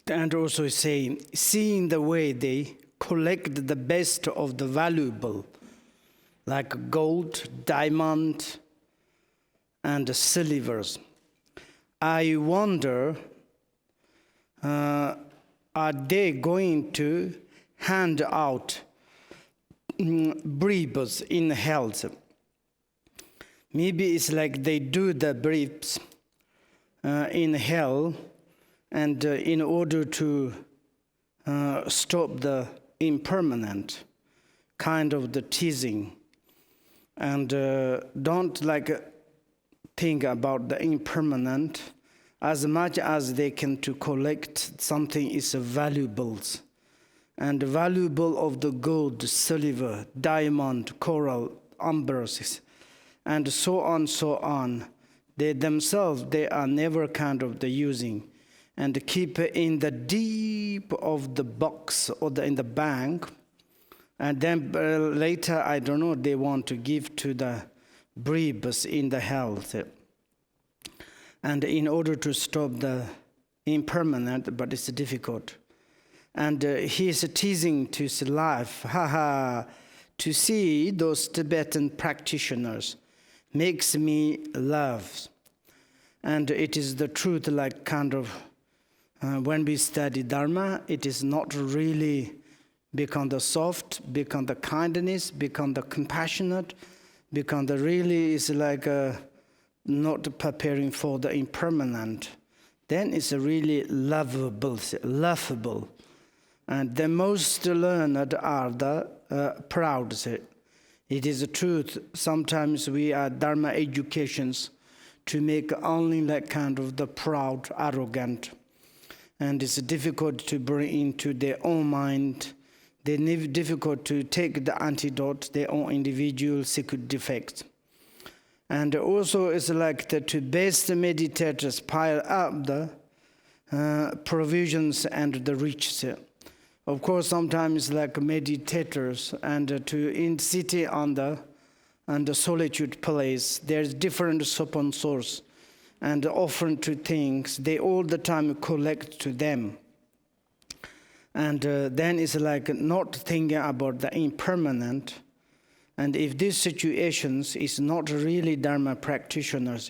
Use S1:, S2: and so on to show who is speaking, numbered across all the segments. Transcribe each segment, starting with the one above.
S1: And also saying, seeing the way they collect the best of the valuable, like gold, diamond, and silvers. I wonder, are they going to hand out briefs in health? Maybe it's like they do the briefs in hell, and in order to stop the impermanent kind of the teasing, and don't think about the impermanent as much as they can to collect something is valuables, and valuable of the gold, silver, diamond, coral, ambergris, and so on. They themselves, they are never kind of the using, and keep in the deep of the box or in the bank, and then later, I don't know, they want to give to the briefs in the health, and in order to stop the impermanent, but it's difficult. And he is teasing to his life, to see those Tibetan practitioners makes me laugh. And it is the truth, like kind of, when we study Dharma, it is not really become the soft, become the kindness, become the compassionate, become the really is like not preparing for the impermanent. Then it's really laughable. And the most learned are the proud. It is the truth. Sometimes we are Dharma educations to make only like kind of the proud, arrogant. And it's difficult to bring into their own mind. They difficult to take the antidote, their own individual secret defects. And also it's like the to best meditators pile up the provisions and the riches. Of course, sometimes like meditators and to in city on the solitude place, there's different source and often to things, they all the time collect to them. And then it's like not thinking about the impermanent. And if these situations is not really Dharma practitioners,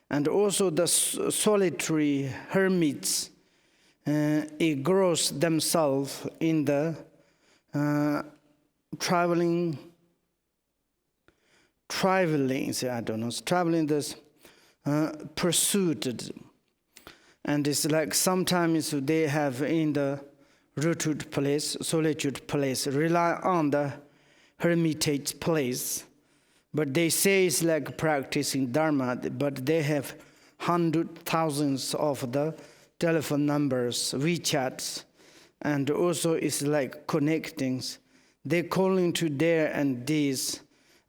S1: and also the solitary hermits, it grows themselves in the traveling this pursuit. And it's like sometimes they have in the retreat place, solitude place, rely on the hermitage place, but they say it's like practicing Dharma, but they have hundreds, thousands of the telephone numbers, WeChats, and also it's like connecting. They calling to there and this,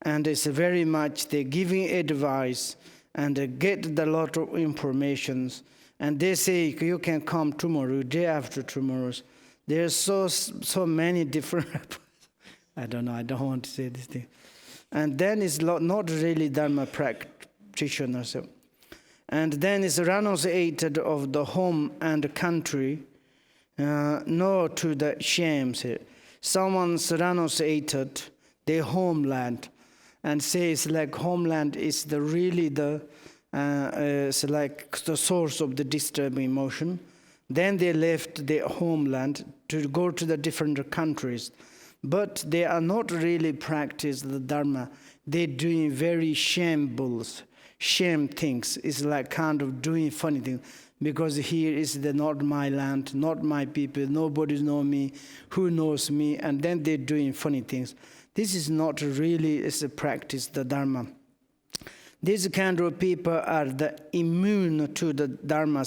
S1: and it's very much they giving advice and get the lot of informations. And they say you can come tomorrow, day after tomorrow. There's so many different. I don't know. I don't want to say this thing. And then it's not really Dharma practitioners. And then it's renunciated of the home and country, no to the shames. Someone's renunciated their homeland, and says like homeland is the really the it's like the source of the disturbing emotion. Then they left their homeland to go to the different countries, but they are not really practice the Dharma. They're doing very shame things. It's like kind of doing funny things, because here is not my land, not my people, nobody knows me, who knows me, and then they're doing funny things. This is not really is a practice, the Dharma. These kind of people are the immune to the Dharma.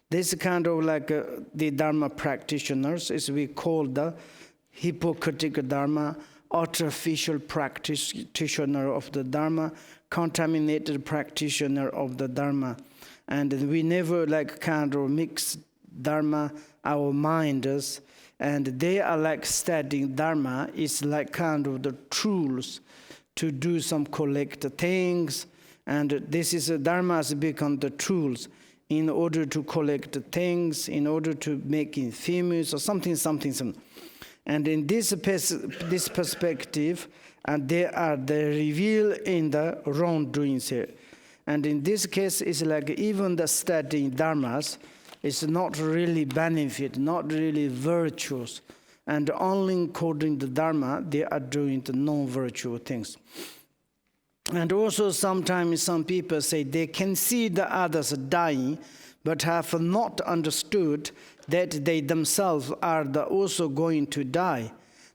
S1: This kind of like the Dharma practitioners is we call the hypocritical Dharma, artificial practitioner of the Dharma, contaminated practitioner of the Dharma. And we never like kind of mix Dharma, our minds, and they are like studying Dharma is like kind of the tools to do some collect things, and this is Dharma has become the tools. in order to collect things, in order to make infamous or something. And in this perspective, and they are the reveal in the wrongdoings here. And in this case, it's like even the studying dharmas is not really benefit, not really virtuous. And only according to Dharma, they are doing the non-virtual things. And also sometimes some people say they can see the others dying, but have not understood that they themselves are also going to die.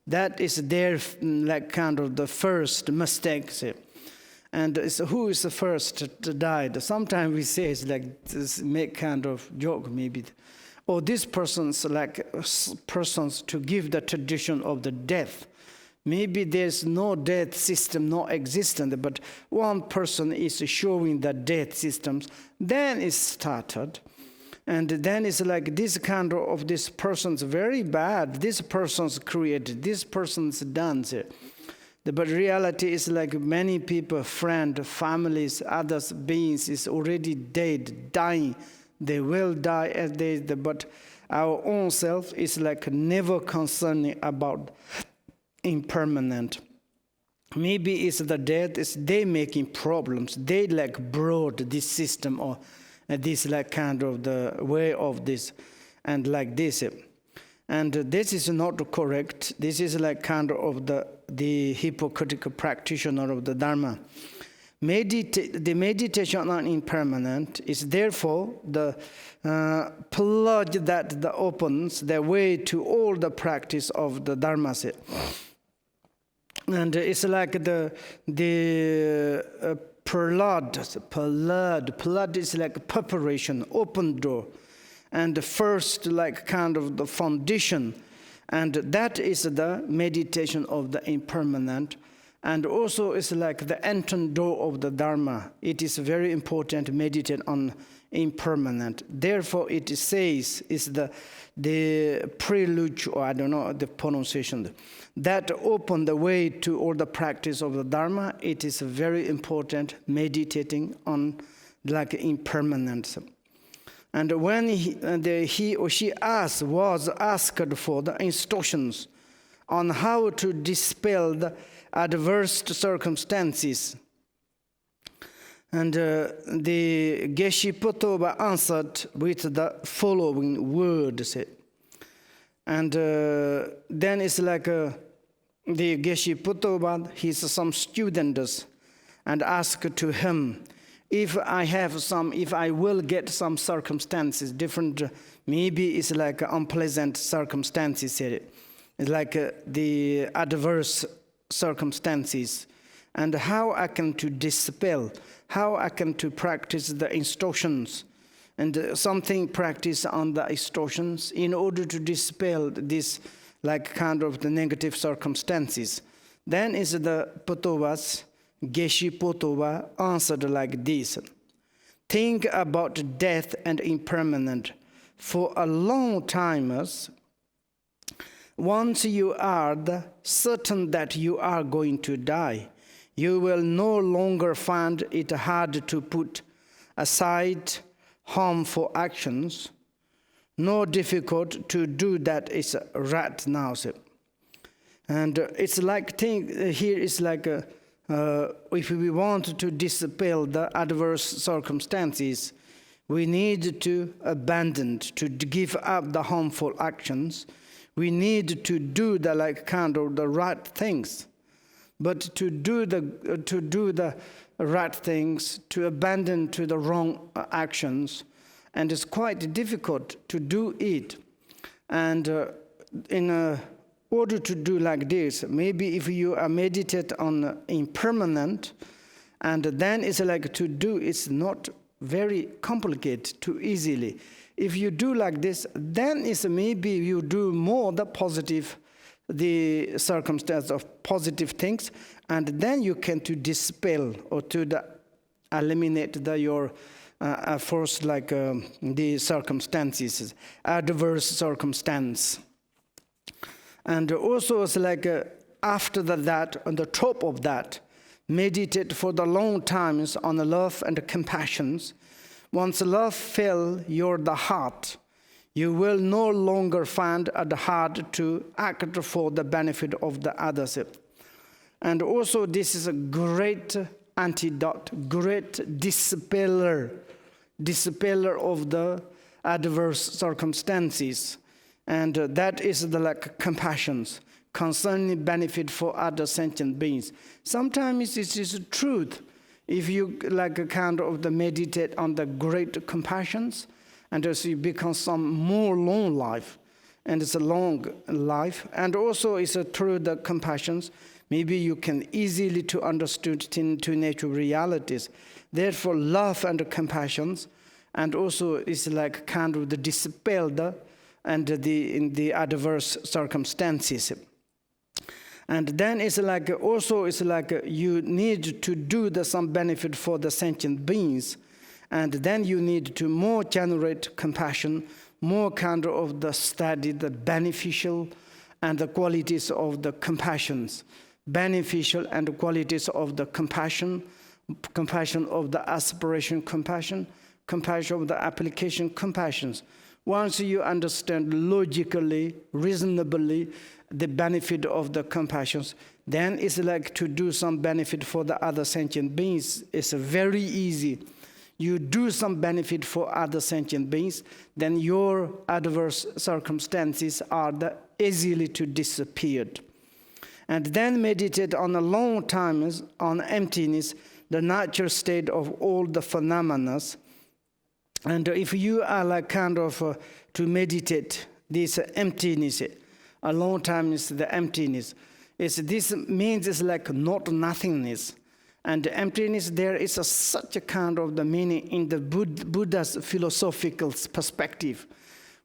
S1: That is their like kind of the first mistake. And it's who is the first to die? Sometimes we say it's like this, make kind of joke maybe. Or this person's like persons to give the tradition of the death. Maybe there's no death system, not existent, but one person is showing the death systems, then it's started. And then it's like this kind of this person's very bad, this person's created, this person's done it. But reality is like many people, friends, families, others beings is already dead, dying. They will die as they, but our own self is like never concerning about impermanent. Maybe it's the death, it's they making problems. They like brought this system or this like kind of the way of this and like this. And this is not correct. This is like kind of the hypocritical practitioner of the Dharma. The meditation on impermanent is therefore the plug that opens the way to all the practice of the Dharma. And it's like the prelude is like preparation, open door, and the first like kind of the foundation, and that is the meditation of the impermanent. And also it's like the entrance door of the Dharma. It is very important to meditate on impermanent. Therefore it says is the prelude, or I don't know the pronunciation, that open the way to all the practice of the Dharma. It is very important meditating on like impermanence. And when he or she was asked for the instructions on how to dispel the adverse circumstances, and the Geshe Potoba answered with the following words. And then it's like the Geshe Potoba, he's some students, and asked to him, if I will get some circumstances, different, maybe it's like unpleasant circumstances here. It's like the adverse circumstances, and how I can to dispel, how I can to practice the instructions, and something practice on the instructions in order to dispel this like kind of the negative circumstances. Then is the Potobas, Geshe Potoba answered like this: think about death and impermanent for a long time. Once you are certain that you are going to die, you will no longer find it hard to put aside harmful actions, nor difficult to do that is right now. And it's like here is like if we want to dispel the adverse circumstances, we need to abandon, to give up the harmful actions. We need to do the like kind of the right things. But to do the right things, to abandon to the wrong actions, and it's quite difficult to do it. And in order to do like this, maybe if you are meditate on impermanent, and then it's like to do, it's not very complicated, too easily. If you do like this, then it's maybe you do more the positive, the circumstance of positive things, and then you can to dispel or to eliminate your first like the circumstances, adverse circumstance. And also it's like after that, on the top of that, meditate for the long times on the love and the compassions. Once love fill the heart, you will no longer find it hard to act for the benefit of the others. And also this is a great antidote, great dispeller of the adverse circumstances. And that is the compassions concerning benefit for other sentient beings. Sometimes it is truth. If you meditate on the great compassions, and as you become some more long life, and it's a long life, and also it's through the compassions, maybe you can easily to understand into nature realities. Therefore, love and compassions, and also it's the dispelled and in the adverse circumstances. And then it's you need to do some benefit for the sentient beings. And then you need to more generate compassion, more of the study, the beneficial and the qualities of the compassions. Beneficial and the qualities of the compassion, compassion of the aspiration, compassion of the application, compassions. Once you understand logically, reasonably, the benefit of the compassions, then it's to do some benefit for the other sentient beings. It's very easy. You do some benefit for other sentient beings, then your adverse circumstances are easily to disappear. And then meditate on a long time on emptiness, the natural state of all the phenomena. And if you are to meditate this emptiness, a long time is the emptiness. This means it's not nothingness. And emptiness, there is such a the meaning in the Buddha's philosophical perspective.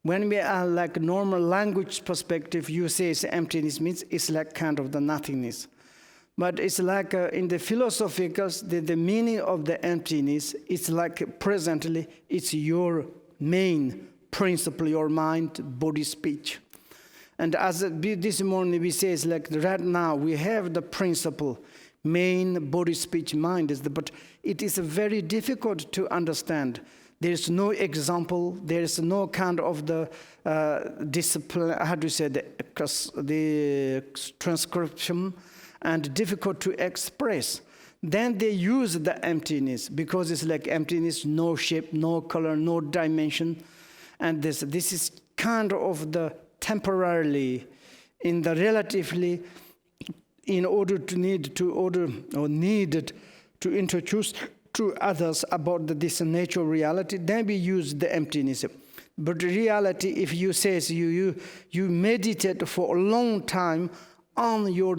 S1: When we are normal language perspective, you say emptiness means it's the nothingness. But it's in the philosophical, the meaning of the emptiness, it's presently, it's your main principle, your mind, body, speech. And as this morning we say, right now we have the principle, main body, speech, mind, but it is very difficult to understand. There is no example, there is no of the discipline, the transcription, and difficult to express. Then they use the emptiness, because it's emptiness, no shape, no color, no dimension. And this is of the temporarily, in the relatively, in order to needed to introduce to others about this nature reality, then we use the emptiness. But reality, if you say you meditate for a long time on your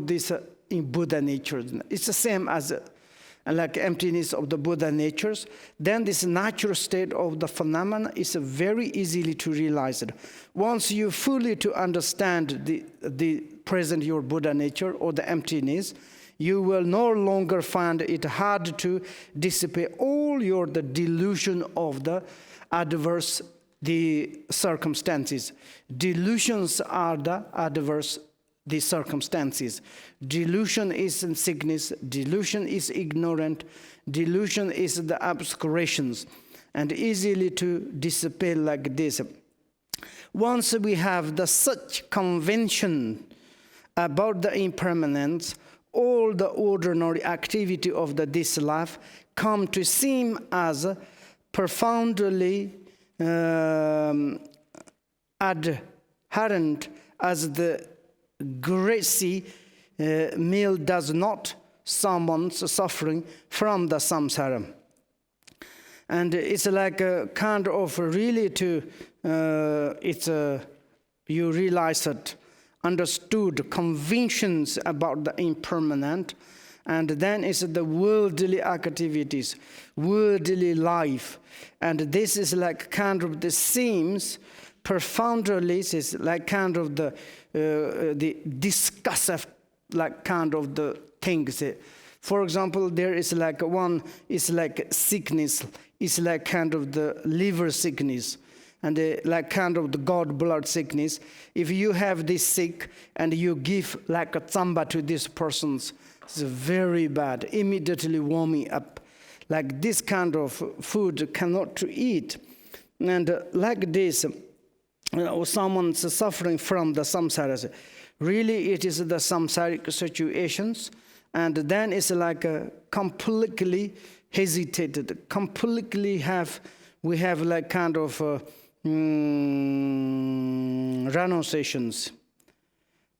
S1: in Buddha nature, it's the same as emptiness of the Buddha natures, then this natural state of the phenomena is very easily to realize it. Once you fully to understand the present your Buddha nature or the emptiness, you will no longer find it hard to dissipate all the delusion of the adverse the circumstances. Delusions are the adverse the circumstances. Delusion is in sickness, delusion is ignorant, delusion is the obscurations, and easily to dissipate like this. Once we have such conviction about the impermanence, all the ordinary activity of this life come to seem as profoundly adherent as the great sea meal does not someone's suffering from the samsara. And it's a really to, you realize it, understood convictions about the impermanent, and then it's the worldly activities, worldly life. And this is the seems profoundly, it's the discussive of the things. For example, there is one is sickness, is the liver sickness, and the god blood sickness. If you have this sick and you give a tsamba to this person, it's very bad, immediately warming up. like this kind of food cannot to eat. And like this, someone's suffering from the samsara. Really, it is the samsaric situations, and then it's like completely hesitated, completely we have like kind of renunciations,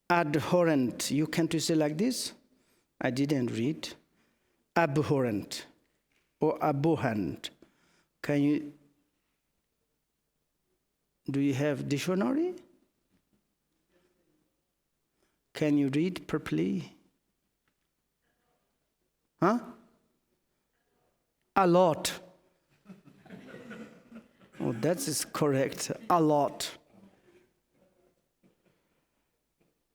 S1: abhorrent. You can say like this? I didn't read. Abhorrent or abhorrent. Can you? Do you have dictionary? Can you read properly? Huh? A lot. Oh, that is correct. A lot.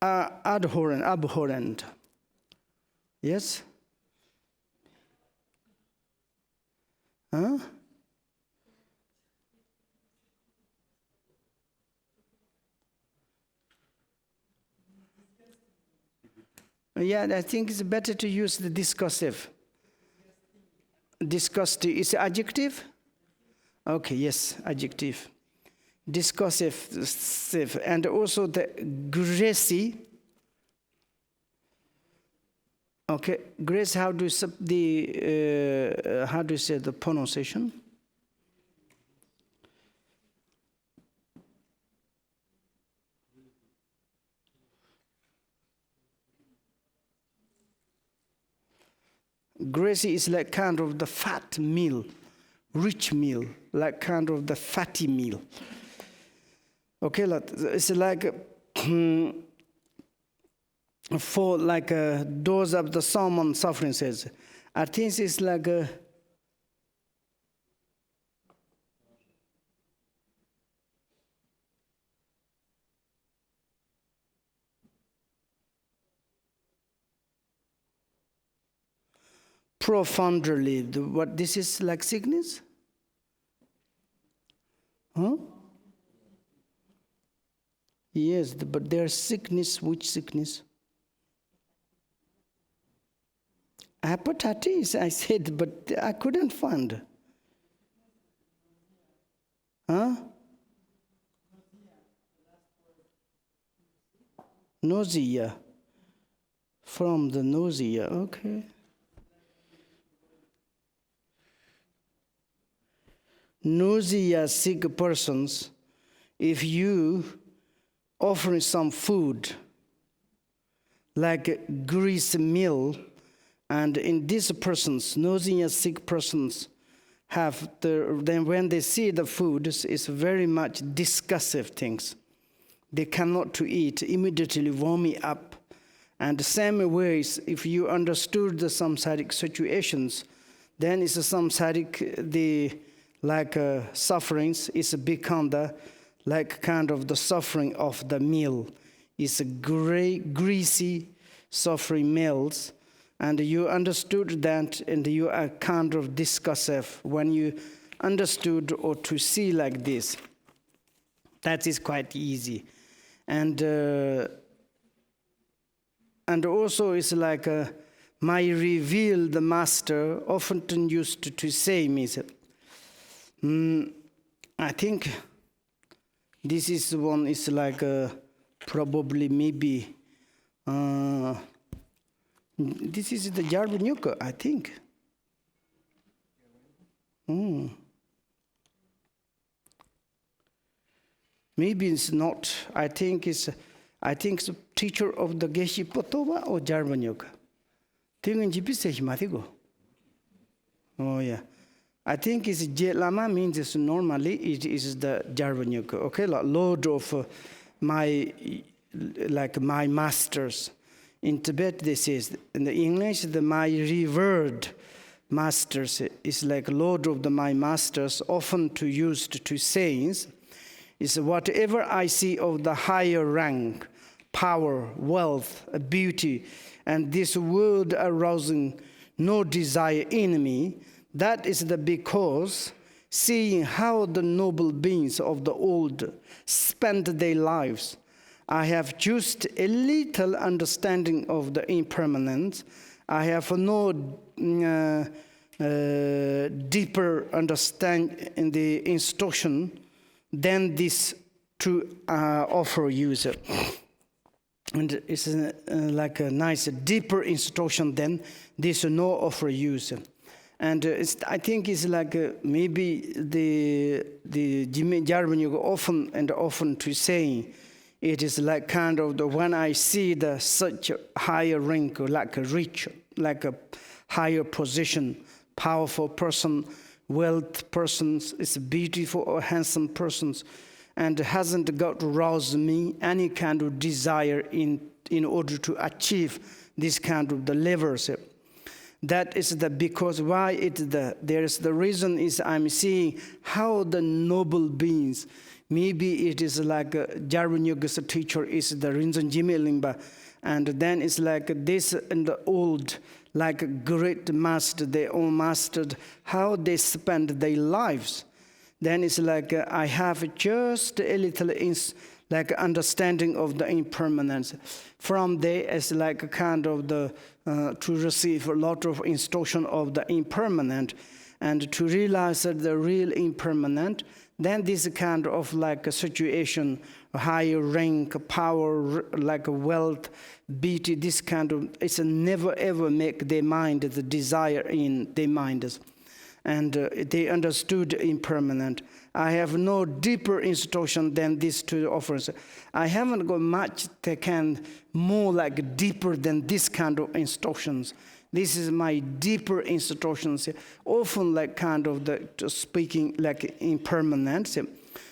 S1: Abhorrent. Yes? Huh? Yeah, I think it's better to use the discursive. Discursive is adjective? Okay, yes, adjective. Discursive, and also the gracie. Okay, grace. How do you say the pronunciation? Gracie is like kind of the fat meal, rich meal, like kind of the fatty meal. Okay, it's like for like those of the someone suffering says. I think it's like profoundly. What this is like sickness? Huh? Yes, but there's sickness. Which sickness? Hepatitis, I said, but I couldn't find. Huh? Nausea. From the nausea, okay. Nausea sick persons, if you offering some food like grease meal, and in these persons, nausea sick persons have then when they see the food, it's very much disgusting things. They cannot to eat, immediately vomit up. And the same ways, if you understood the samsaric situations, then it's a samsaric, the like sufferings is become the like kind of the suffering of the meal. It's a greasy suffering meals, and you understood that, and you are kind of discussive when you understood or to see like this. That is quite easy, and also it's like my revealed master often used to say me. I think this is one is like probably maybe this is the Jarbanyuka, I think. Maybe it's not. I think it's the teacher of the Geshe Potova or Jarbanyuka. Oh yeah. I think it's Lama means it's normally it is the Jarbanyuka. Okay, like Lord of my masters. In Tibet, this is in the English, my revered masters is like Lord of my masters, often to used to sayings. Is whatever I see of the higher rank, power, wealth, beauty, and this world arousing no desire in me. That is because seeing how the noble beings of the old spent their lives, I have just a little understanding of the impermanence. I have no deeper understand in the instruction than this to offer user. And it's like a nice, deeper instruction than this no offer user. And I think it's like maybe the Jigme Jarvanyuga often to say, it is like kind of the when I see the such a higher rank, like a rich, like a higher position, powerful person, wealth persons, it's beautiful or handsome persons, and hasn't got to rouse me any kind of desire in order to achieve this kind of the levels. That is because why there is the reason is I'm seeing how the noble beings, maybe it is like Jarvanyuga's teacher is the Rinzan Jigme Limba, and then it's like this and the old, like great master, they all mastered how they spend their lives. Then it's like I have just a little like understanding of the impermanence. From there, it's like a kind of the to receive a lot of instruction of the impermanent, and to realize that the real impermanent. Then this kind of like a situation, higher rank, power, like wealth, beauty, this kind of, it's never ever make their mind the desire in their minds. And they understood impermanent. I have no deeper instruction than these two offers. I haven't got much that can more like deeper than this kind of instructions. This is my deeper instructions, often like kind of the speaking like impermanence.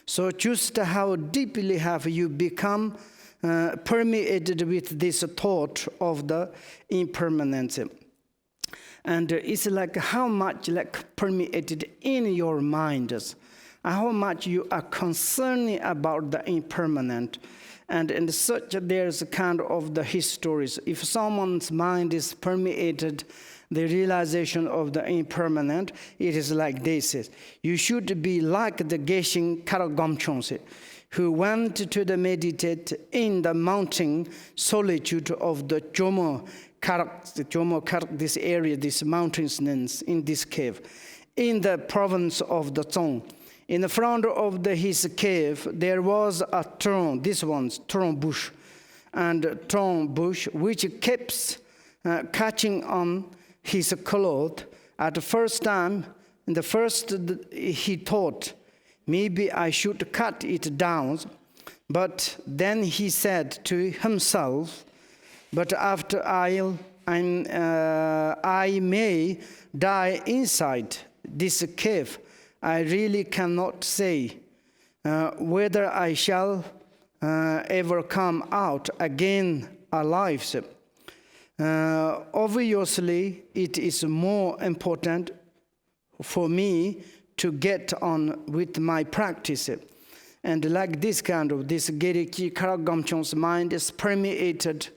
S1: So just how deeply have you become permeated with this thought of the impermanence. And it's like how much like permeated in your minds, how much you are concerned about the impermanent. And in such, there's a kind of the histories. If someone's mind is permeated, the realization of the impermanent, it is like this. You should be like the Geshe Karagomchonse, who went to the meditate in the mountain solitude of the Jomo Karak, this area, this mountains in this cave, in the province of the Zong. In the front of his cave, there was a thorn, this one's thorn bush, and thorn bush, which keeps catching on his cloth. At the first time, he thought, maybe I should cut it down. But then he said to himself, but after I may die inside this cave, I really cannot say whether I shall ever come out again alive. Obviously, it is more important for me to get on with my practice. And like this kind of, this Gereki Karagamchon's mind is permeated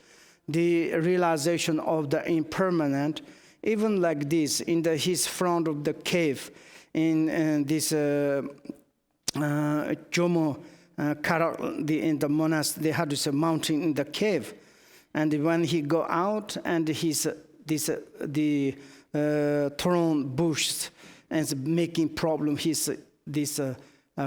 S1: the realization of the impermanent, even like this, in his front of the cave, in this Jomo Karak, in the monastery, they had this mountain in the cave. And when he go out, and the thorn bush and making problem, this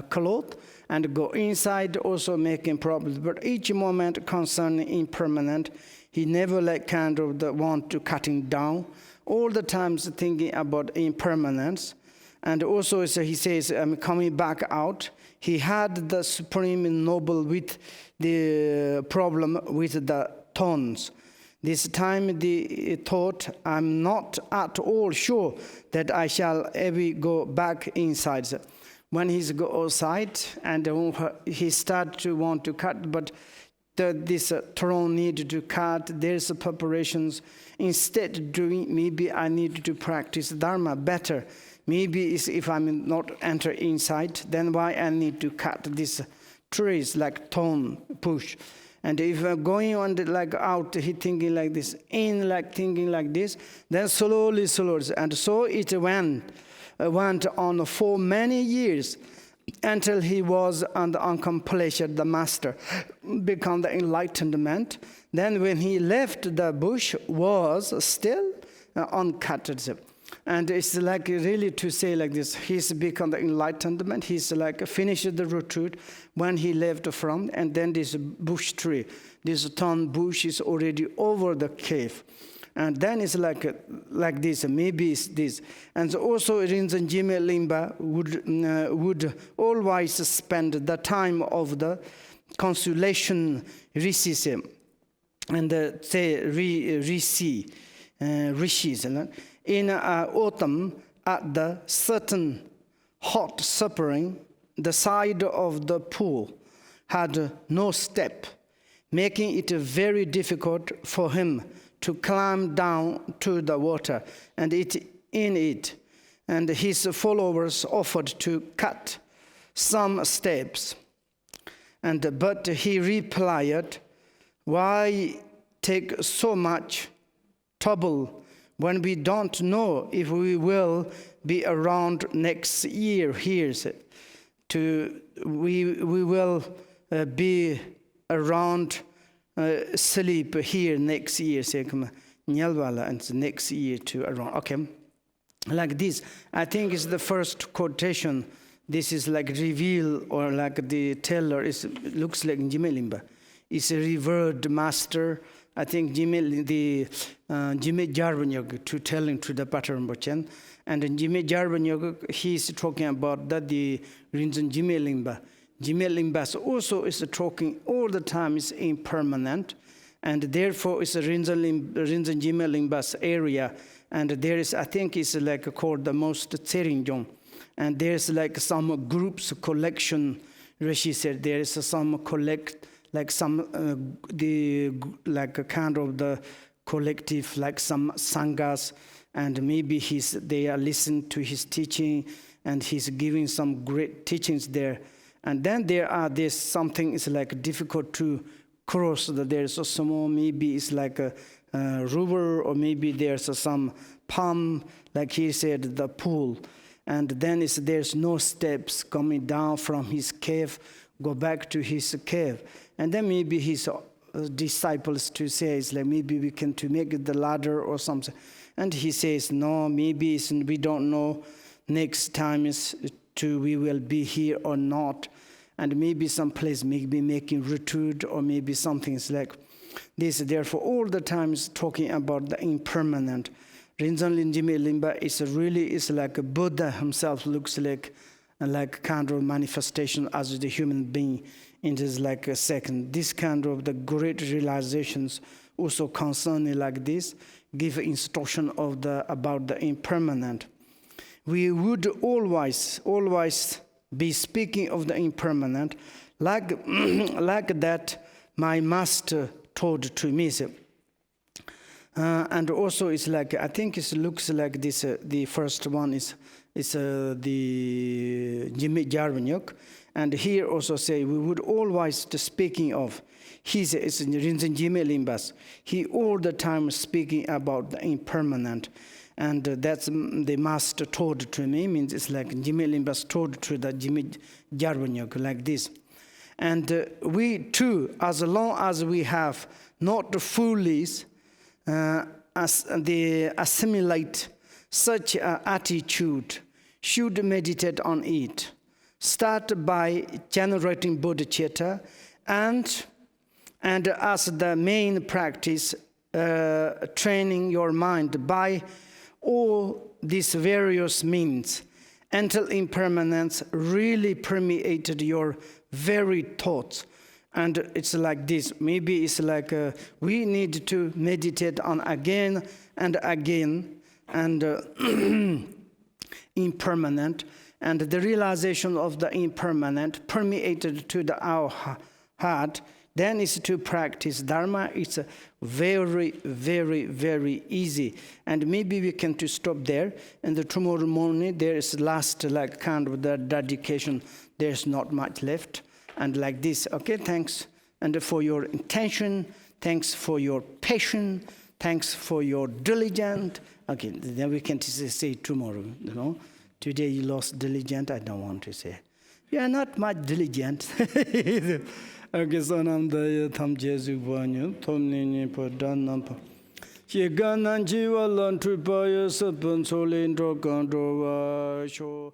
S1: cloth, and go inside also making problems. But each moment concerning impermanent, he never like kind of want to cutting down. All the times thinking about impermanence. And also, so he says, coming back out, he had the supreme noble with the problem with the thorns. This time he thought, I'm not at all sure that I shall ever go back inside. When he go outside, and he start to want to cut, but this thorn needed to cut, there's preparations. Instead doing, maybe I need to practice Dharma better. Maybe if I'm not enter inside, then why I need to cut these trees like thorn bush. And if I'm going on like out, he thinking like this, in like thinking like this, then slowly, and so it went on for many years until he was uncompleted, the master, become the enlightenment. Then when he left, the bush was still uncut. And it's like really to say like this, he's become the enlightenment, he's like finished the retreat when he left from, and then this bush tree, this thorn bush is already over the cave. And then it's like this, maybe it's this. And so also Rinzan Jigme Limba would always spend the time of the consolation rishis, and say rishis, in autumn at the certain hot spring, the side of the pool had no step, making it very difficult for him to climb down to the water and in it. And his followers offered to cut some steps. But he replied, "Why take so much trouble when we don't know if we will be around next year here? We will be around sleep here next year, and next year to around." Okay, like this. I think it's the first quotation. This is like reveal, or like the teller looks like Jigme Limba. It's a revered master. I think Jigme Jarvanyog to telling to the Patrul. And in Jigme Jarvanyog, he's talking about that the Rinzan Jigme Limba. Jigme Limba also is talking all the time is impermanent, and therefore it's a Rinzan Jigme Limba's area. And there is, I think it's like called the most Tseringjong. And there's like some groups collection. Rishi said there is some collect, like some like a kind of the collective, like some sanghas, and maybe they are listening to his teaching, and he's giving some great teachings there. And then there's something is like difficult to cross. There's some, maybe it's like a river, or maybe there's some palm, like he said, the pool. And then there's no steps coming down from his cave, go back to his cave. And then maybe his disciples to say, it's like maybe we can to make the ladder or something. And he says, no, maybe we don't know next time we will be here or not. And maybe some place maybe making retreat, or maybe something is like this. Therefore, all the time is talking about the impermanent. Rinzan Jigme Limba is like a Buddha himself, looks like kind of manifestation as the human being. It is like a second. This kind of the great realizations also concerning like this give instruction about the impermanent. We would always be speaking of the impermanent, like that my master told to me. And also it's like, I think it looks like this, the first one is the Jigme Jarvanyok. And here also say, we would always speaking of, it's Rinzan Jigme Limbas. He all the time speaking about the impermanent. And that's the master told to me, means it's like Jigme Limbas told to the Jigme Jarvanyok, like this. And we too, as long as we have not fully assimilate such attitude, should meditate on it. Start by generating bodhicitta, and as the main practice, training your mind by all these various means until impermanence really permeated your very thoughts. And it's like this. Maybe it's like we need to meditate on again and again, and impermanent. And the realization of the impermanent permeated to our heart. Then is to practice Dharma. It's very, very, very easy. And maybe we can to stop there. And tomorrow morning there is last like kind of the dedication. There's not much left. And like this, okay, thanks. And for your intention, thanks for your patience, thanks for your diligence. Okay, then we can say tomorrow, you know. Today you lost diligent, I don't want to say. You are not much diligent. Okay, so I'm the Tham Jesu Banyu, Tom Nini for Dan Nampa. Ye ganan jiwa lan tu pa ya sapan so lin dro gan dro wa sho.